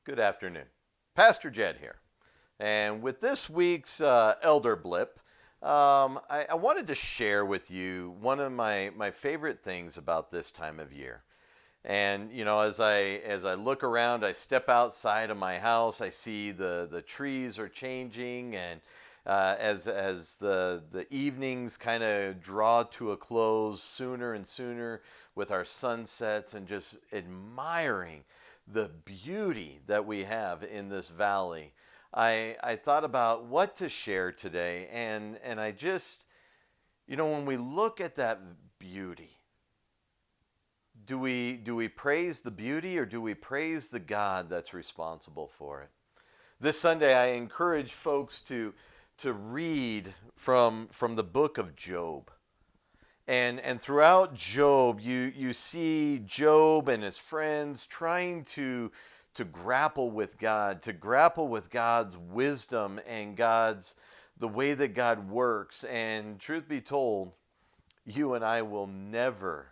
Good afternoon. Pastor Jed here. And with this week's Elder Blip, I wanted to share with you one of my favorite things about this time of year. And as I look around, I step outside of my house. I see the trees are changing, and as the evenings kind of draw to a close sooner and sooner with our sunsets, and just admiring the beauty that we have in this valley. I thought about what to share today, and I just, when we look at that beauty, do we praise the beauty, or do we praise the God that's responsible for it? This Sunday, I encourage folks to read from the book of Job. And throughout Job, you see Job and his friends trying to grapple with God, to grapple with God's wisdom and the way that God works. And truth be told, you and I will never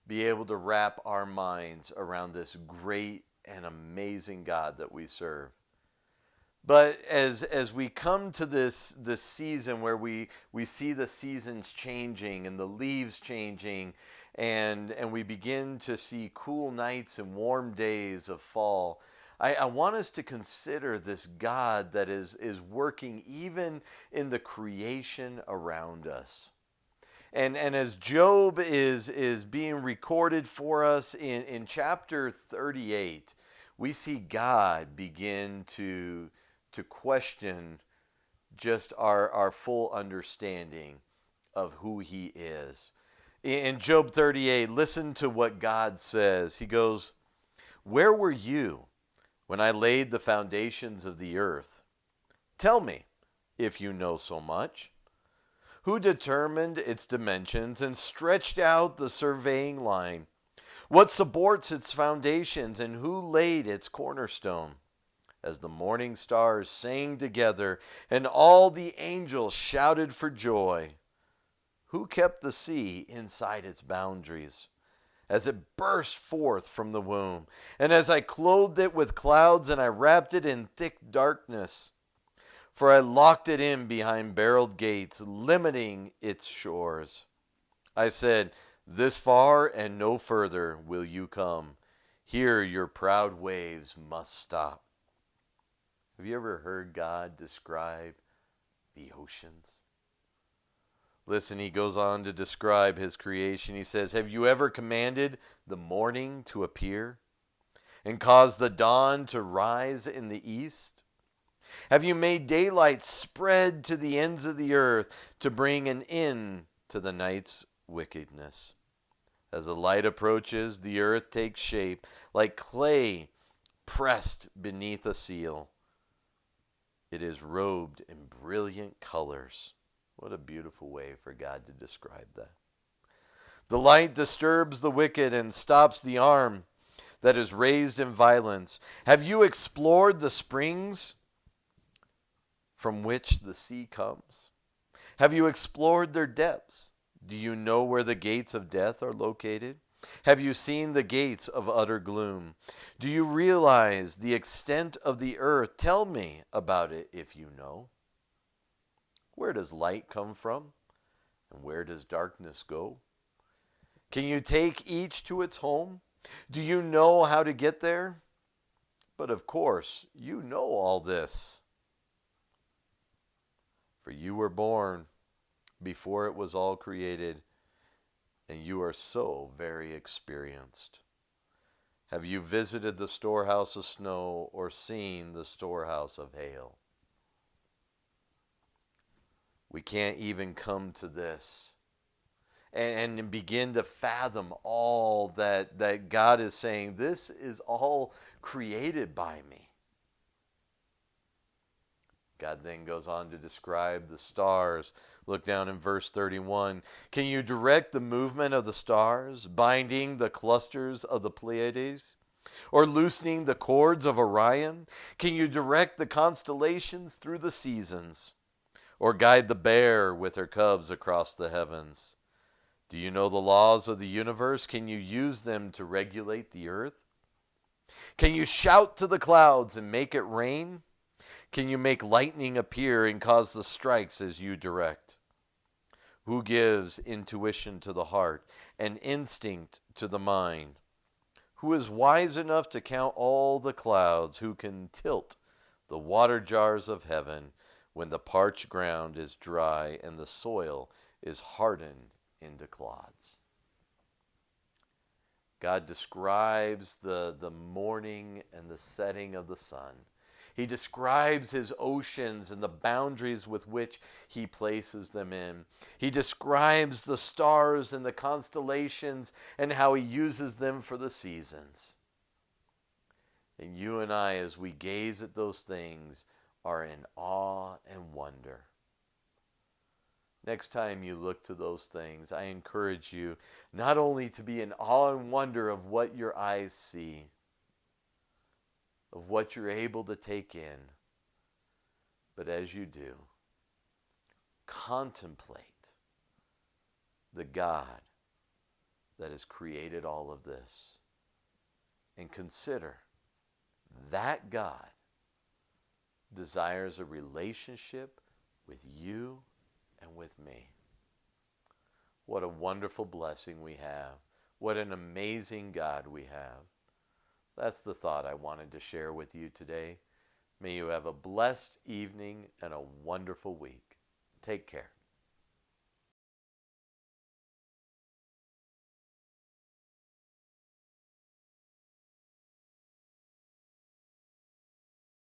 be able to wrap our minds around this great and amazing God that we serve. But as we come to this season where we see the seasons changing and the leaves changing, and we begin to see cool nights and warm days of fall, I want us to consider this God that is working even in the creation around us. And as Job is being recorded for us in chapter 38, we see God begin to question just our full understanding of who he is. In Job 38, listen to what God says. He goes, "Where were you when I laid the foundations of the earth? Tell me, if you know so much. Who determined its dimensions and stretched out the surveying line? What supports its foundations, and who laid its cornerstone? As the morning stars sang together and all the angels shouted for joy, who kept the sea inside its boundaries as it burst forth from the womb, and as I clothed it with clouds and I wrapped it in thick darkness? For I locked it in behind barreled gates, limiting its shores. I said, this far and no further will you come. Here your proud waves must stop." Have you ever heard God describe the oceans? Listen, he goes on to describe his creation. He says, "Have you ever commanded the morning to appear and caused the dawn to rise in the east? Have you made daylight spread to the ends of the earth to bring an end to the night's wickedness? As the light approaches, the earth takes shape like clay pressed beneath a seal. It is robed in brilliant colors." What a beautiful way for God to describe that. "The light disturbs the wicked and stops the arm that is raised in violence. Have you explored the springs from which the sea comes? Have you explored their depths? Do you know where the gates of death are located? Have you seen the gates of utter gloom? Do you realize the extent of the earth? Tell me about it if you know. Where does light come from, and where does darkness go? Can you take each to its home? Do you know how to get there? But of course, you know all this, for you were born before it was all created, and you are so very experienced. Have you visited the storehouse of snow or seen the storehouse of hail?" We can't even come to this and begin to fathom all that God is saying. This is all created by me. God then goes on to describe the stars. Look down in verse 31. "Can you direct the movement of the stars, binding the clusters of the Pleiades, or loosening the cords of Orion? Can you direct the constellations through the seasons, or guide the bear with her cubs across the heavens? Do you know the laws of the universe? Can you use them to regulate the earth? Can you shout to the clouds and make it rain? Can you make lightning appear and cause the strikes as you direct? Who gives intuition to the heart and instinct to the mind? Who is wise enough to count all the clouds? Who can tilt the water jars of heaven when the parched ground is dry and the soil is hardened into clods? God describes the morning and the setting of the sun. He describes his oceans and the boundaries with which he places them in. He describes the stars and the constellations and how he uses them for the seasons. And you and I, as we gaze at those things, are in awe and wonder. Next time you look to those things, I encourage you not only to be in awe and wonder of what your eyes see, of what you're able to take in, but as you do, contemplate the God that has created all of this, and consider that God desires a relationship with you and with me. What a wonderful blessing we have. What an amazing God we have. That's the thought I wanted to share with you today. May you have a blessed evening and a wonderful week. Take care.